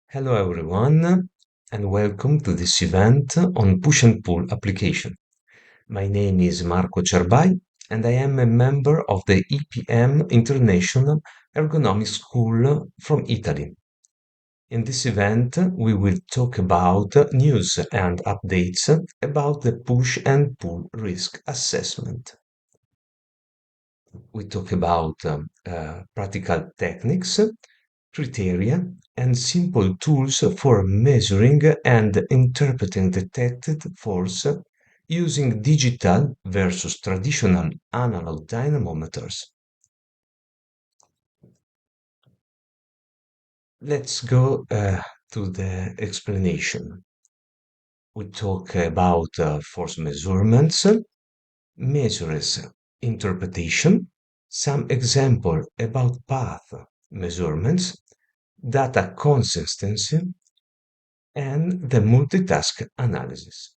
Hello everyone, and welcome to this event on push and pull application. My name is Marco Cerbai, and I am a member of the EPM International Ergonomic School from Italy. In this event, we will talk about news and updates about the push and pull risk assessment. We talk about practical techniques, criteria, and simple tools for measuring and interpreting detected force using digital versus traditional analog dynamometers. Let's go to the explanation. We talk about force measurements, measures interpretation, some example about path measurements, data consistency, and the multitask analysis.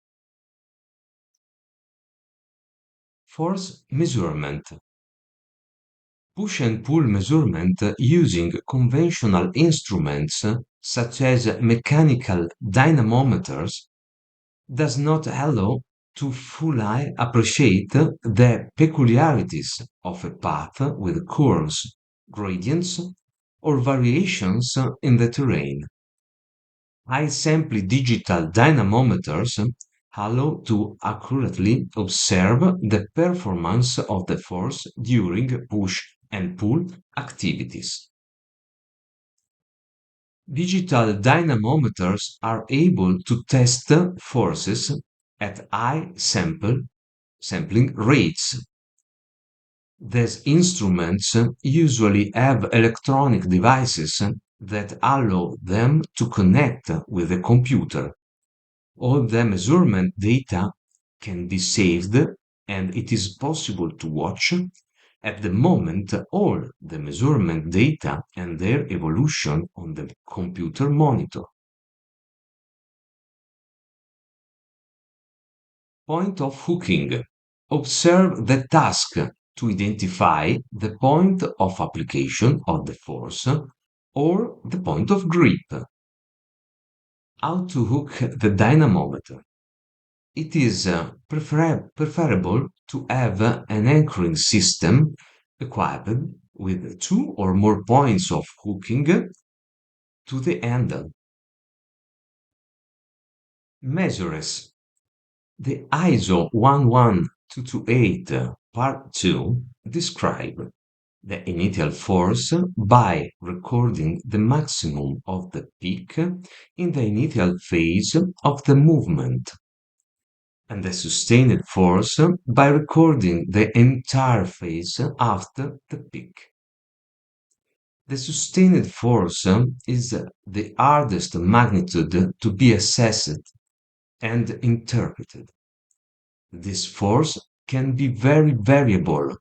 Force measurement. Push and pull measurement using conventional instruments such as mechanical dynamometers does not allow to fully appreciate the peculiarities of a path with curves, gradients, or variations in the terrain. High-sample digital dynamometers allow to accurately observe the performance of the force during push and pull activities. Digital dynamometers are able to test forces at high sampling rates. These instruments usually have electronic devices that allow them to connect with a computer. All the measurement data can be saved and it is possible to watch at the moment all the measurement data and their evolution on the computer monitor. Point of hooking. Observe the task to identify the point of application of the force or the point of grip. How to hook the dynamometer. It is preferable to have an anchoring system equipped with two or more points of hooking to the handle. Measures. The ISO 11228 Part 2 describe the initial force by recording the maximum of the peak in the initial phase of the movement, and the sustained force by recording the entire phase after the peak. The sustained force is the hardest magnitude to be assessed and interpreted. This force can be very variable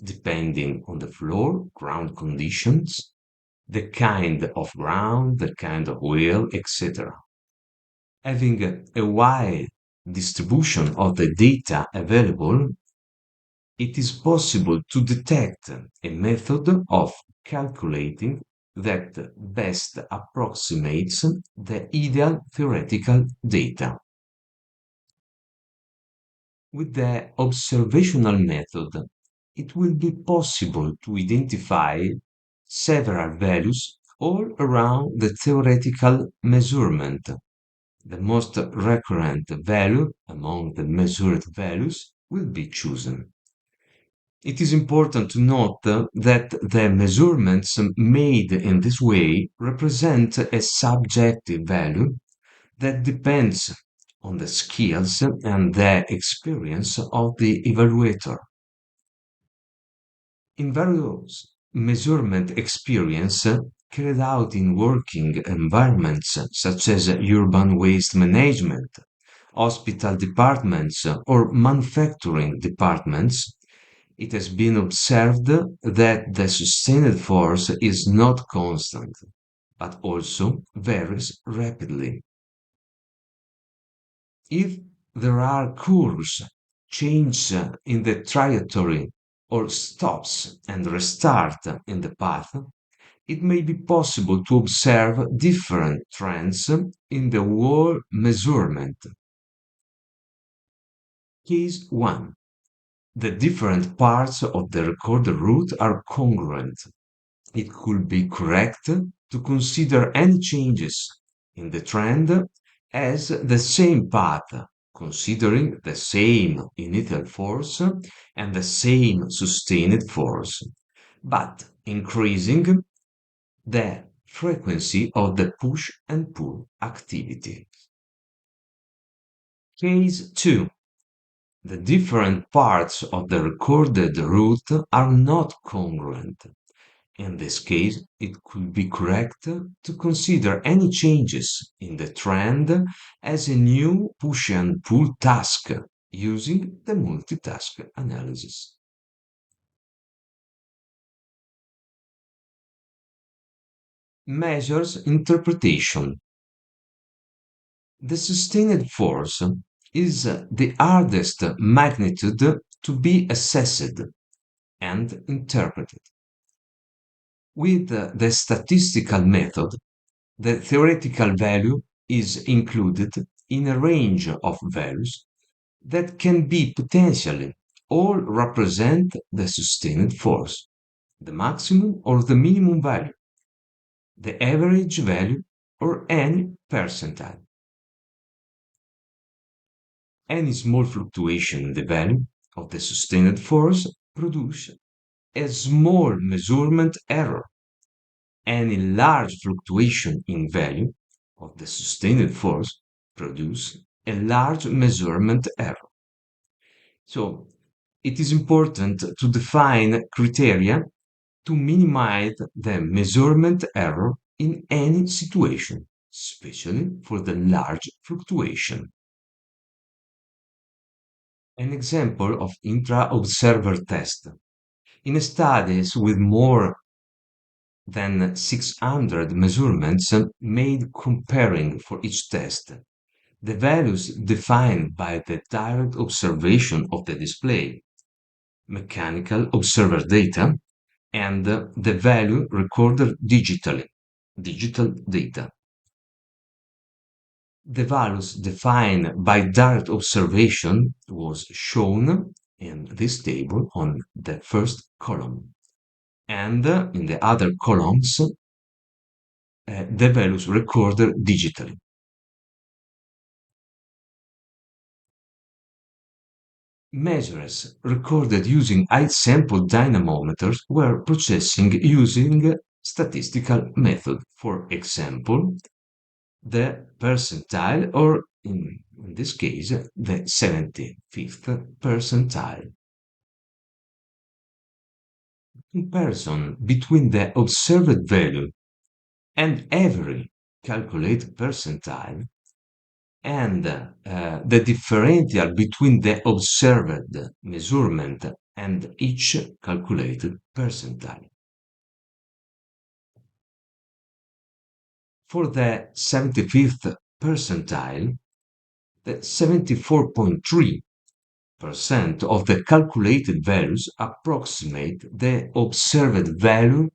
depending on the floor, ground conditions, the kind of ground, the kind of wheel, etc. Having a wide distribution of the data available, it is possible to detect a method of calculating that best approximates the ideal theoretical data. With the observational method, it will be possible to identify several values all around the theoretical measurement. The most recurrent value among the measured values will be chosen. It is important to note that the measurements made in this way represent a subjective value that depends on the skills and the experience of the evaluator. In various measurement experience carried out in working environments such as urban waste management, hospital departments, or manufacturing departments, it has been observed that the sustained force is not constant, but also varies rapidly. If there are curves, change in the trajectory, or stops and restart in the path, it may be possible to observe different trends in the wall measurement. Case 1. The different parts of the recorded route are congruent. It could be correct to consider any changes in the trend as the same path, considering the same initial force and the same sustained force, but increasing the frequency of the push and pull activity. Case 2. The different parts of the recorded route are not congruent. In this case, it could be correct to consider any changes in the trend as a new push and pull task using the multitask analysis. Measures interpretation. The sustained force is the hardest magnitude to be assessed and interpreted. With the statistical method, the theoretical value is included in a range of values that can be potentially all represent the sustained force, the maximum or the minimum value, the average value, or any percentile. Any small fluctuation in the value of the sustained force produces a small measurement error. Any large fluctuation in value of the sustained force produces a large measurement error. So it is important to define criteria to minimize the measurement error in any situation, especially for the large fluctuation. An example of intra-observer test. In studies with more than 600 measurements made comparing for each test, the values defined by the direct observation of the display, mechanical observer data, and the value recorded digitally, digital data. The values defined by direct observation was shown in this table on the first column, and in the other columns, the values recorded digitally. Measures recorded using high sample dynamometers were processing using statistical method. For example, the percentile, or in this case, the 75th percentile. Comparison between the observed value and every calculated percentile and the differential between the observed measurement and each calculated percentile. For the 75th percentile, the 74.3% of the calculated values approximate the observed value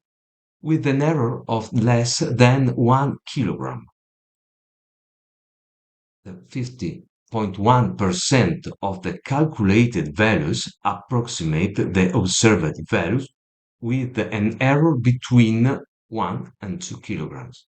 with an error of less than 1 kilogram. The 50.1% of the calculated values approximate the observed values with an error between 1 and 2 kilograms.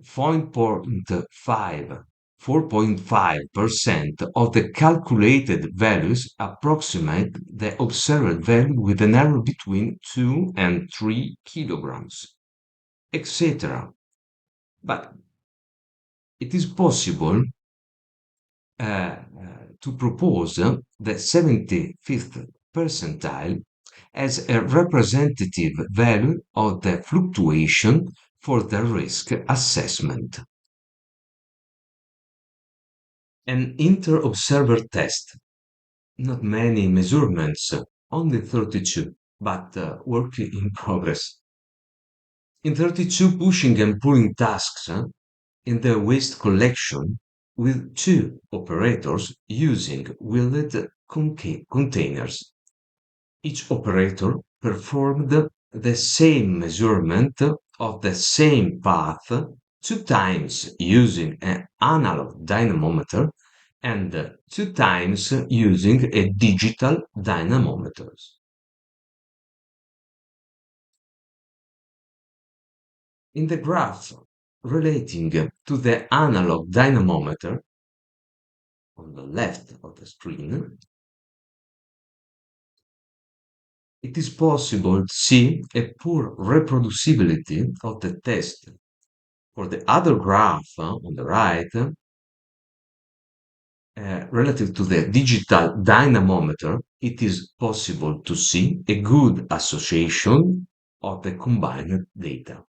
4.5% of the calculated values approximate the observed value with an error between 2 and 3 kilograms, etc. But it is possible to propose the 75th percentile as a representative value of the fluctuation for the risk assessment. An inter-observer test. Not many measurements, only 32, but work in progress. In 32 pushing and pulling tasks in the waste collection with two operators using wheeled containers. Each operator performed the same measurement of the same path two times using an analog dynamometer and two times using a digital dynamometer. In the graph relating to the analog dynamometer on the left of the screen, it is possible to see a poor reproducibility of the test. For the other graph on the right, relative to the digital dynamometer, it is possible to see a good association of the combined data.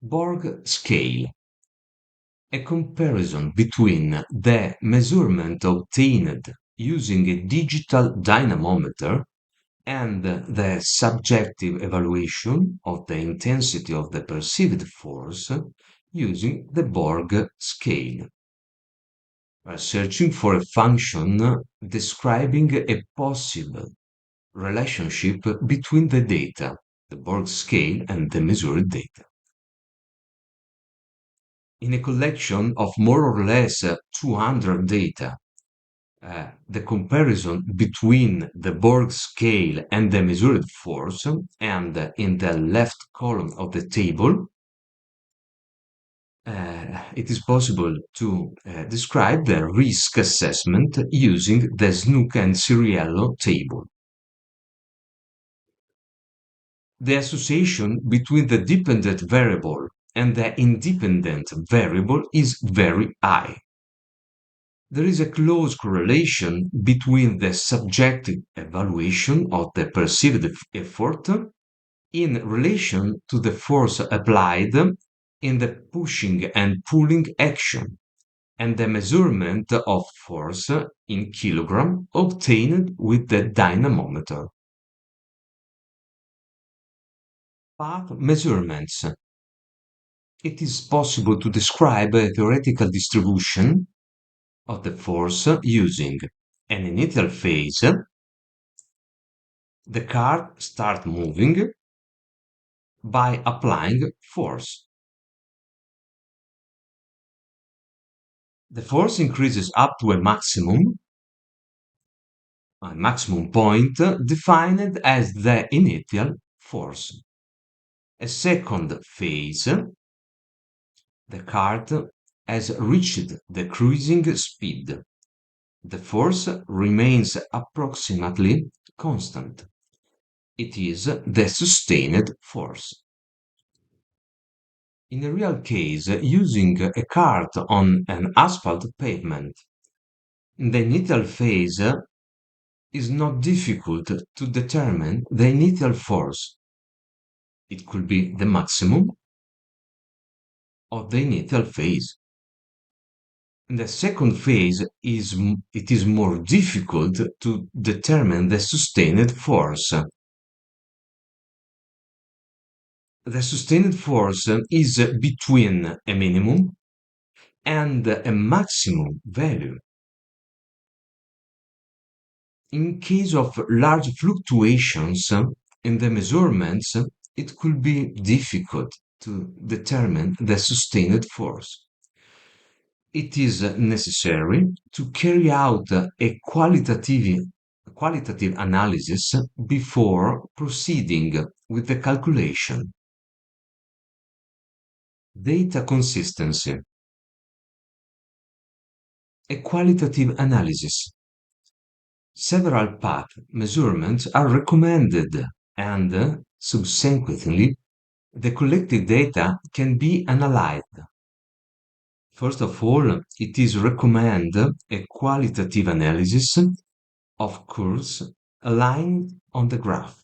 Borg scale. A comparison between the measurement obtained using a digital dynamometer and the subjective evaluation of the intensity of the perceived force using the Borg scale. We're searching for a function describing a possible relationship between the data, the Borg scale, and the measured data. In a collection of more or less 200 data, the comparison between the Borg scale and the measured force, and in the left column of the table, it is possible to describe the risk assessment using the Snook and Ciriello table. The association between the dependent variable and the independent variable is very high. There is a close correlation between the subjective evaluation of the perceived effort in relation to the force applied in the pushing and pulling action and the measurement of force in kilogram obtained with the dynamometer. Path measurements. It is possible to describe a theoretical distribution of the force using an initial phase. The car starts moving by applying force. The force increases up to a maximum point defined as the initial force. A second phase, the car has reached the cruising speed. The force remains approximately constant. It is the sustained force. In a real case, using a cart on an asphalt pavement, the initial phase is not difficult to determine the initial force. It could be the maximum of the initial phase. In the second phase, it is more difficult to determine the sustained force. The sustained force is between a minimum and a maximum value. In case of large fluctuations in the measurements, it could be difficult to determine the sustained force. It is necessary to carry out a qualitative analysis before proceeding with the calculation. Data consistency. A qualitative analysis. Several path measurements are recommended and, subsequently, the collected data can be analyzed. First of all, it is recommended a qualitative analysis of curves aligned on the graph.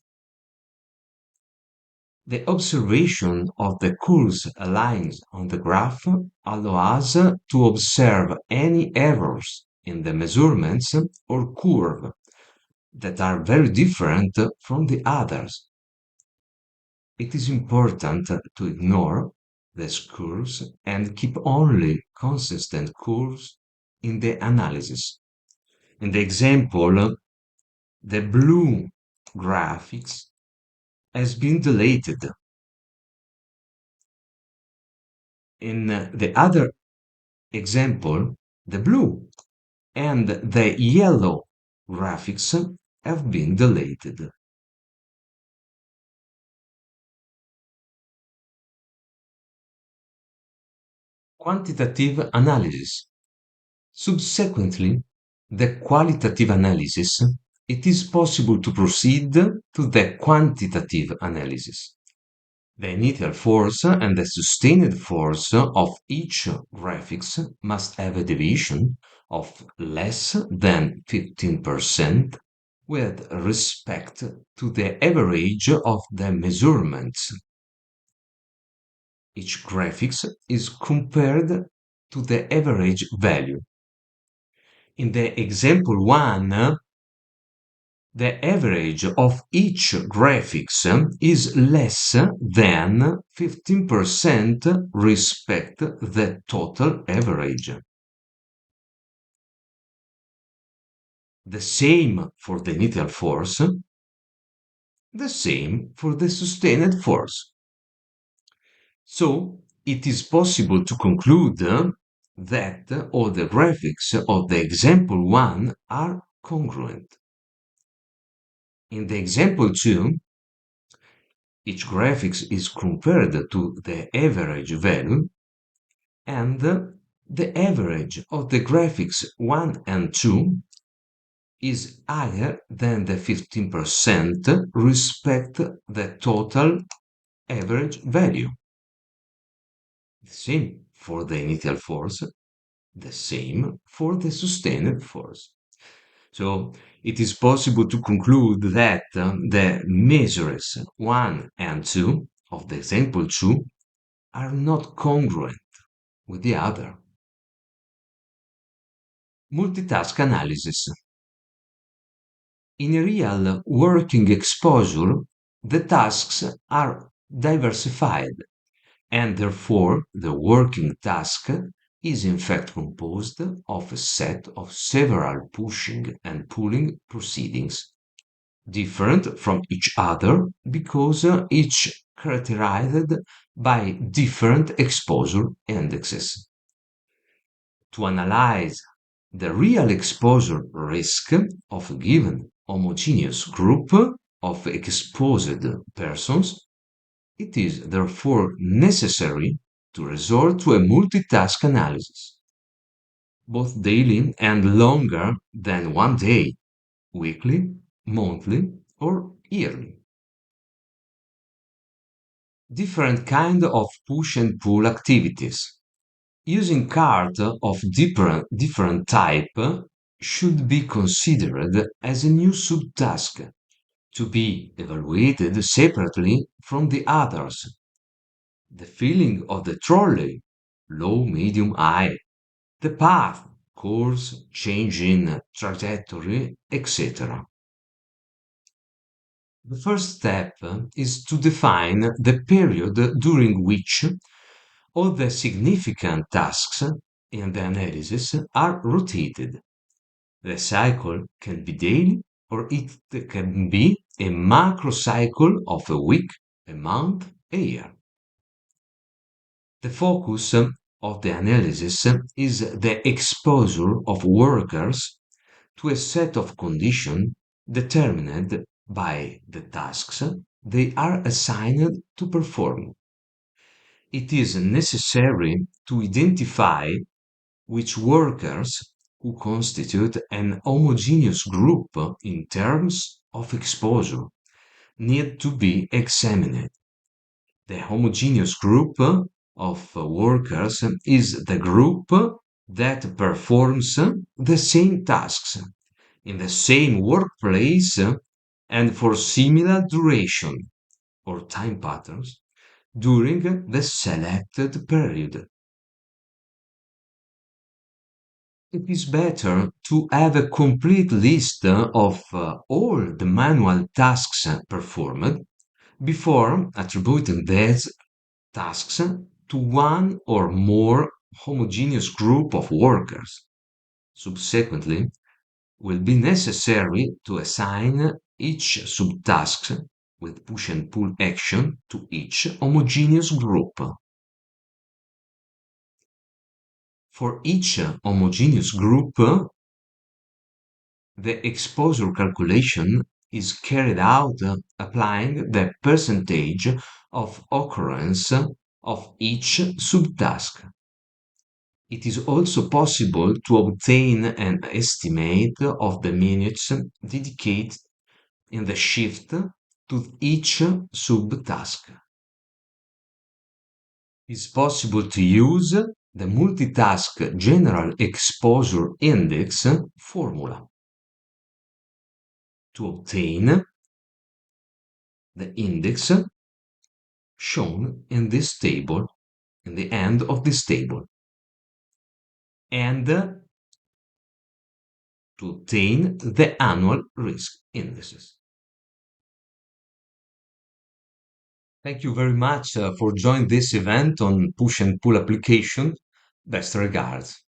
The observation of the curves aligned on the graph allows us to observe any errors in the measurements or curve that are very different from the others. It is important to ignore these curves and keep only consistent curves in the analysis. In the example, the blue graphics has been deleted. In the other example, the blue and the yellow graphics have been deleted. Quantitative analysis. Subsequently, the qualitative analysis, it is possible to proceed to the quantitative analysis. The initial force and the sustained force of each graphics must have a deviation of less than 15% with respect to the average of the measurements. Each graphics is compared to the average value. In the example 1, the average of each graphics is less than 15% respect the total average. The same for the initial force, the same for the sustained force. So it is possible to conclude that all the graphics of the example 1 are congruent. In the example 2, each graphics is compared to the average value, and the average of the graphics 1 and 2 is higher than the 15% respect the total average value. The same for the initial force, the same for the sustained force. So it is possible to conclude that the measures 1 and 2 of the example 2 are not congruent with the other. Multitask analysis. In a real working exposure, the tasks are diversified, and therefore the working task is in fact composed of a set of several pushing and pulling proceedings, different from each other because each characterized by different exposure indexes. To analyze the real exposure risk of a given homogeneous group of exposed persons, it is therefore necessary to resort to a multitask analysis, both daily and longer than one day, weekly, monthly, or yearly. Different kind of push and pull activities. Using cards of different type should be considered as a new subtask to be evaluated separately from the others. The feeling of the trolley, low, medium, high, the path, course, change in trajectory, etc. The first step is to define the period during which all the significant tasks in the analysis are rotated. The cycle can be daily or it can be a macro cycle of a week, a month, a year. The focus of the analysis is the exposure of workers to a set of conditions determined by the tasks they are assigned to perform. It is necessary to identify which workers who constitute an homogeneous group in terms of exposure need to be examined. The homogeneous group of workers is the group that performs the same tasks in the same workplace and for similar duration or time patterns during the selected period. It is better to have a complete list of all the manual tasks performed before attributing these tasks to one or more homogeneous group of workers. Subsequently, will be necessary to assign each subtask with push and pull action to each homogeneous group. For each homogeneous group, the exposure calculation is carried out applying the percentage of occurrence of each subtask. It is also possible to obtain an estimate of the minutes dedicated in the shift to each subtask. It's possible to use the multitask general exposure index formula to obtain the index shown in this table, in the end of this table, and to obtain the annual risk indices. Thank you very much for joining this event on push and pull application. Best regards.